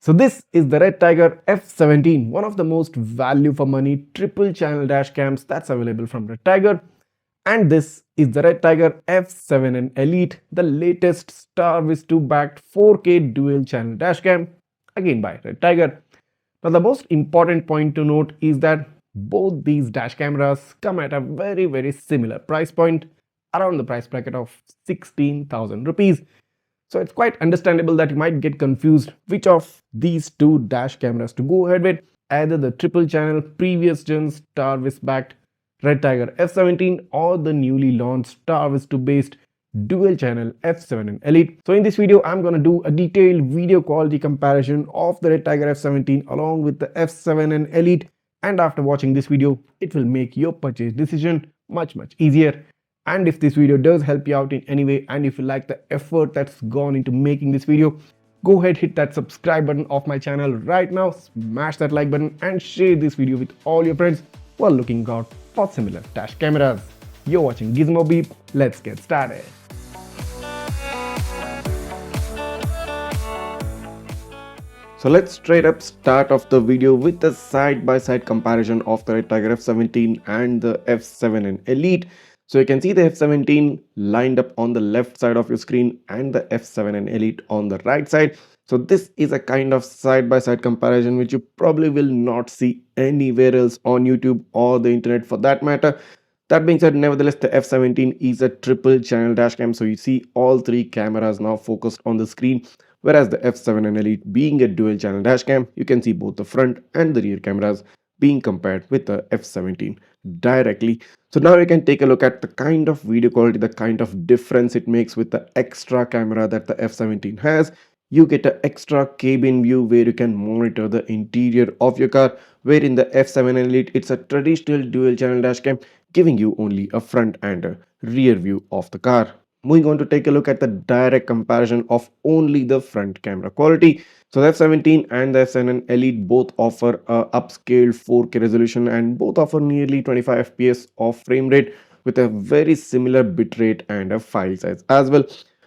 So this is the REDTIGER F17, one of the most value for money triple channel dash cams that's available from REDTIGER. And this is the REDTIGER F7N ELITE, the latest Starvis 2 backed 4K dual channel dash cam, again by REDTIGER. Now the most important point to note is that both these dash cameras come at a very similar price point, around the price bracket of 16,000 rupees. So it's quite understandable that you might get confused which of these two dash cameras to go ahead with, either the triple channel previous gen Starvis backed REDTIGER F17 or the newly launched Starvis 2 based dual channel F7N ELITE. So in this video, I'm going to do a detailed video quality comparison of the REDTIGER F17 along with the F7N ELITE, and after watching this video, it will make your purchase decision much easier. And if this video does help you out in any way, and if you like the effort that's gone into making this video, go ahead, hit that subscribe button of my channel right now, smash that like button and share this video with all your friends who are looking out for similar dash cameras. You're watching Gizmobeep, let's get started. So let's straight up start off the video with the side-by-side comparison of the REDTIGER F17 and the F7N ELITE. So you can see the F17 lined up on the left side of your screen and the F7N ELITE on the right side. So this is a kind of side-by-side comparison which you probably will not see anywhere else on YouTube or the internet for that matter. That being said, nevertheless, the F17 is a triple channel dashcam. So you see all three cameras now focused on the screen. Whereas the F7N ELITE being a dual channel dashcam, you can see both the front and the rear cameras being compared with the F17 directly. So now you can take a look at the kind of video quality, the kind of difference it makes with the extra camera that the F17 has. You get an extra cabin view where you can monitor the interior of your car, where in the F7N ELITE it's a traditional dual channel dashcam giving you only a front and a rear view of the car. Moving on to take a look at the direct comparison of only the front camera quality. So the F17 and the F7N ELITE both offer a upscaled 4K resolution and both offer nearly 25 fps of frame rate with a very similar bitrate and a file size as well.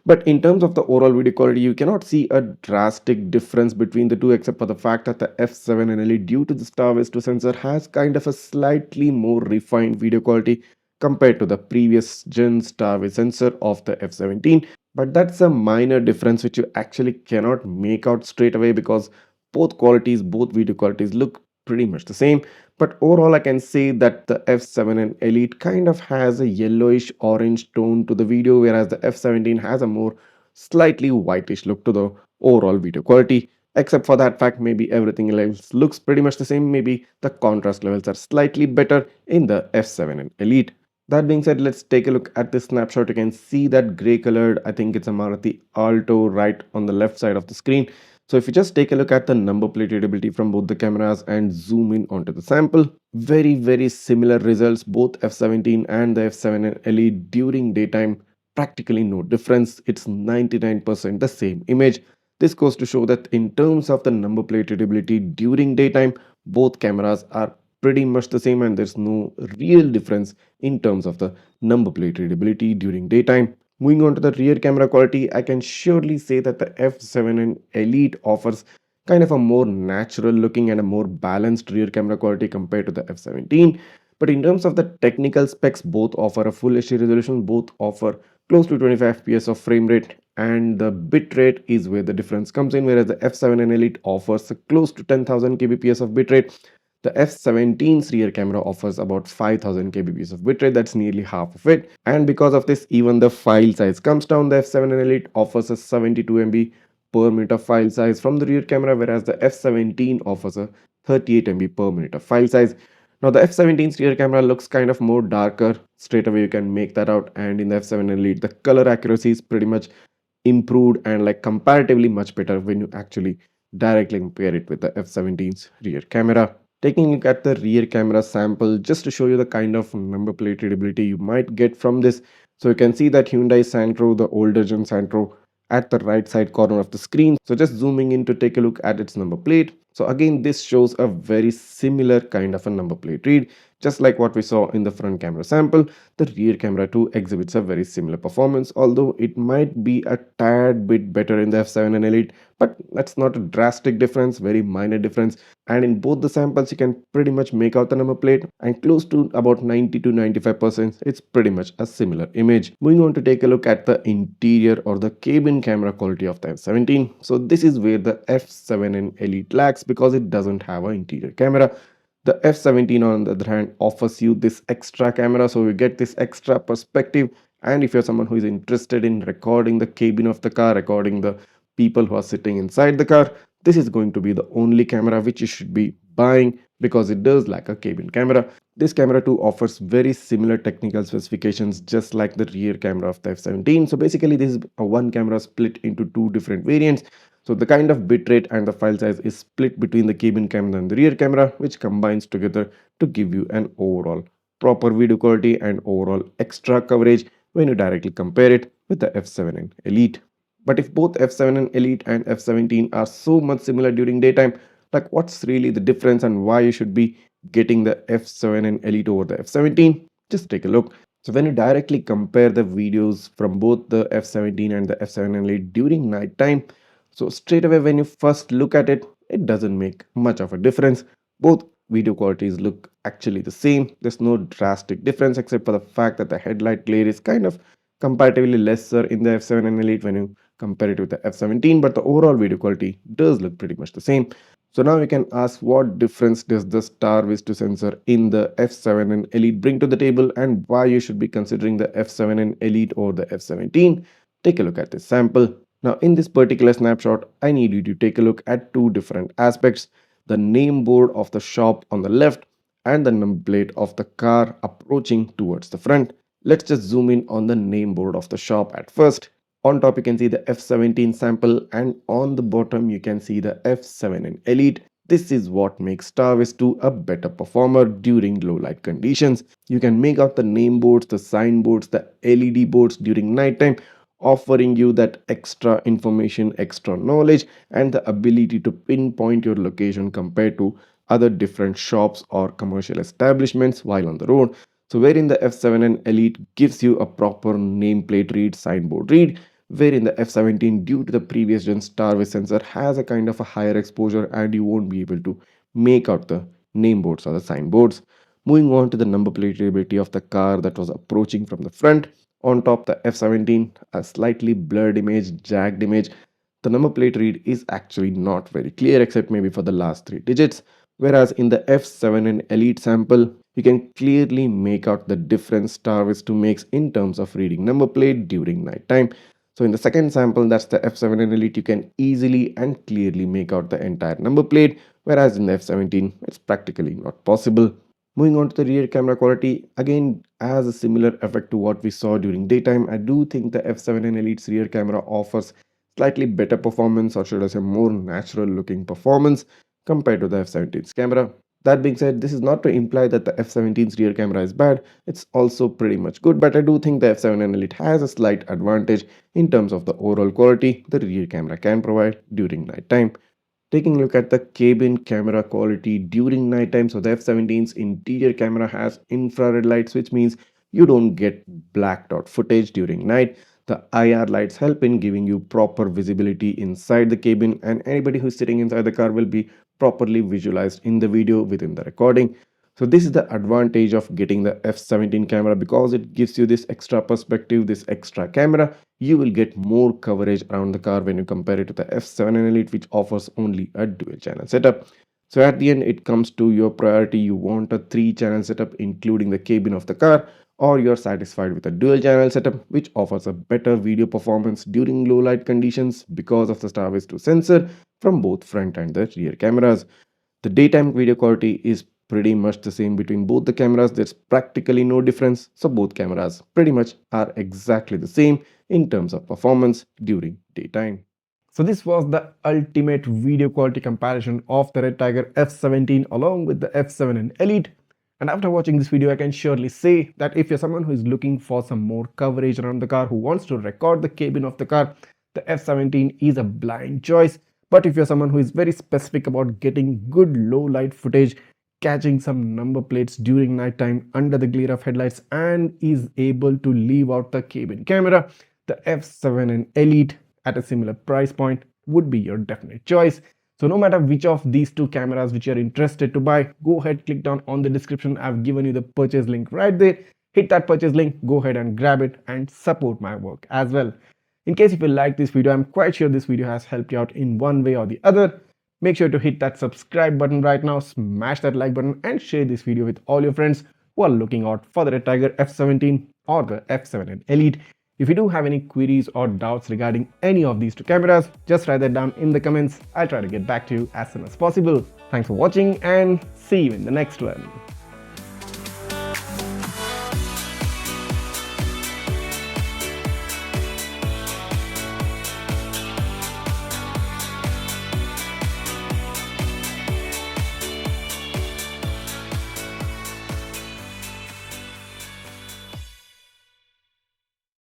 But in terms of the overall video quality, you cannot see a drastic difference between the two except for the fact that the F7N ELITE, due to the Starvis 2 sensor, has kind of a slightly more refined video quality compared to the previous gen Starvis sensor of the F17. But that's a minor difference which you actually cannot make out straight away because both video qualities look pretty much the same. But overall, I can say that the F7N ELITE kind of has a yellowish orange tone to the video, whereas the F17 has a more slightly whitish look to the overall video quality. Except for that fact, maybe everything else looks pretty much the same. Maybe the contrast levels are slightly better in the F7N ELITE. That being said, let's take a look at this snapshot. You can see that gray colored, I think it's a Maruti Alto right on the left side of the screen. So if you just take a look at the number plate readability from both the cameras and zoom in onto the sample, very similar results, both F17 and the F7N ELITE during daytime, practically no difference. It's 99% the same image. This goes to show that in terms of the number plate readability during daytime, both cameras are pretty much the same and there's no real difference in terms of the number plate readability during daytime. Moving on to the rear camera quality, I can surely say that the F7N ELITE offers kind of a more natural looking and a more balanced rear camera quality compared to the F17. But in terms of the technical specs, both offer a full HD resolution, both offer close to 25 fps of frame rate, and the bit rate is where the difference comes in, whereas the F7N ELITE offers close to 10,000 kbps of bitrate. The F17's rear camera offers about 5000 kbps of bitrate, that's nearly half of it. And because of this, even the file size comes down. The F7N ELITE offers a 72 MB per minute of file size from the rear camera, whereas the F17 offers a 38 MB per minute of file size. Now the F17's rear camera looks kind of more darker, straight away you can make that out, and in the F7N ELITE the color accuracy is pretty much improved and like comparatively much better when you actually directly compare it with the F17's rear camera. Taking a look at the rear camera sample just to show you the kind of number plate readability you might get from this. So you can see that Hyundai Santro, the older gen Santro, at the right side corner of the screen. So just zooming in to take a look at its number plate. So again, this shows a very similar kind of a number plate read. Just like what we saw in the front camera sample, the rear camera too exhibits a very similar performance, although it might be a tad bit better in the F7N Elite, but that's not a drastic difference, very minor difference. And in both the samples, you can pretty much make out the number plate, and close to about 90 to 95%, it's pretty much a similar image. Moving on to take a look at the interior or the cabin camera quality of the F17. So this is where the F7N Elite lacks because it doesn't have an interior camera. The F17 on the other hand offers you this extra camera, so you get this extra perspective. And if you're someone who is interested in recording the cabin of the car, recording the people who are sitting inside the car, this is going to be the only camera which you should be buying because it does lack a cabin camera. This camera too offers very similar technical specifications just like the rear camera of the F17. So basically this is a one camera split into two different variants. So the kind of bitrate and the file size is split between the cabin camera and the rear camera, which combines together to give you an overall proper video quality and overall extra coverage when you directly compare it with the F7N Elite. But if both F7N Elite and F17 are so much similar during daytime, like what's really the difference and why you should be getting the F7N Elite over the F17? Just take a look. So when you directly compare the videos from both the F17 and the F7N Elite during nighttime, so straight away when you first look at it, it doesn't make much of a difference. Both video qualities look actually the same. There's no drastic difference except for the fact that the headlight glare is kind of comparatively lesser in the F7N Elite when you compare it with the F17, but the overall video quality does look pretty much the same. So now we can ask, what difference does the star vista sensor in the F7N Elite bring to the table and why you should be considering the F7N Elite or the F17? Take a look at this sample. Now in this particular snapshot, I need you to take a look at two different aspects: the name board of the shop on the left and the number plate of the car approaching towards the front. Let's just zoom in on the name board of the shop at first. On top you can see the F17 sample and on the bottom you can see the F7N Elite. This is what makes Starvis 2 a better performer during low light conditions. You can make out the name boards, the sign boards, the LED boards during nighttime, offering you that extra information, extra knowledge, and the ability to pinpoint your location compared to other different shops or commercial establishments while on the road. So wherein the F7N Elite gives you a proper nameplate read, signboard read, wherein the F17 due to the previous gen Starvis sensor has a kind of a higher exposure and you won't be able to make out the name boards or the signboards. Moving on to the number plate readability of the car that was approaching from the front. On top the F17, a slightly blurred image, jagged image. The number plate read is actually not very clear except maybe for the last three digits. Whereas in the F7N Elite sample, you can clearly make out the difference Starvis 2 makes in terms of reading number plate during nighttime. So in the second sample, that's the F7N Elite, you can easily and clearly make out the entire number plate, whereas in the F17, it's practically not possible. Moving on to the rear camera quality, again has a similar effect to what we saw during daytime. I do think the F7N Elite's rear camera offers slightly better performance, or should I say more natural looking performance compared to the F17's camera. That being said, this is not to imply that the F17's rear camera is bad. It's also pretty much good, but I do think the F7N Elite has a slight advantage in terms of the overall quality the rear camera can provide during nighttime. Taking a look at the cabin camera quality during nighttime, so the F17's interior camera has infrared lights, which means you don't get blacked out footage during night. The IR lights help in giving you proper visibility inside the cabin, and anybody who's sitting inside the car will be properly visualized in the video within the recording. So this is the advantage of getting the F17 camera, because it gives you this extra perspective, this extra camera. You will get more coverage around the car when you compare it to the F7N Elite, which offers only a dual channel setup. So at the end, it comes to your priority. You want a 3-channel setup including the cabin of the car, or you're satisfied with a dual channel setup which offers a better video performance during low light conditions because of the Starvis 2 sensor from both front and the rear cameras. The daytime video quality is pretty much the same between both the cameras. There's practically no difference, so both cameras pretty much are exactly the same in terms of performance during daytime. So this was the ultimate video quality comparison of the Redtiger F17 along with the F7N Elite. And after watching this video, I can surely say that if you're someone who is looking for some more coverage around the car, who wants to record the cabin of the car, the F17 is a blind choice. But if you're someone who is very specific about getting good low light footage, catching some number plates during nighttime under the glare of headlights, and is able to leave out the cabin camera, the F7N Elite at a similar price point would be your definite choice. So no matter which of these two cameras which you're interested to buy, go ahead, click down on the description. I've given you the purchase link right there. Hit that purchase link, go ahead and grab it and support my work as well. In case if you like this video, I'm quite sure this video has helped you out in one way or the other. Make sure to hit that subscribe button right now, smash that like button and share this video with all your friends who are looking out for the REDTIGER F17 or the F7N Elite. If you do have any queries or doubts regarding any of these two cameras, just write that down in the comments. I'll try to get back to you as soon as possible. Thanks for watching and see you in the next one.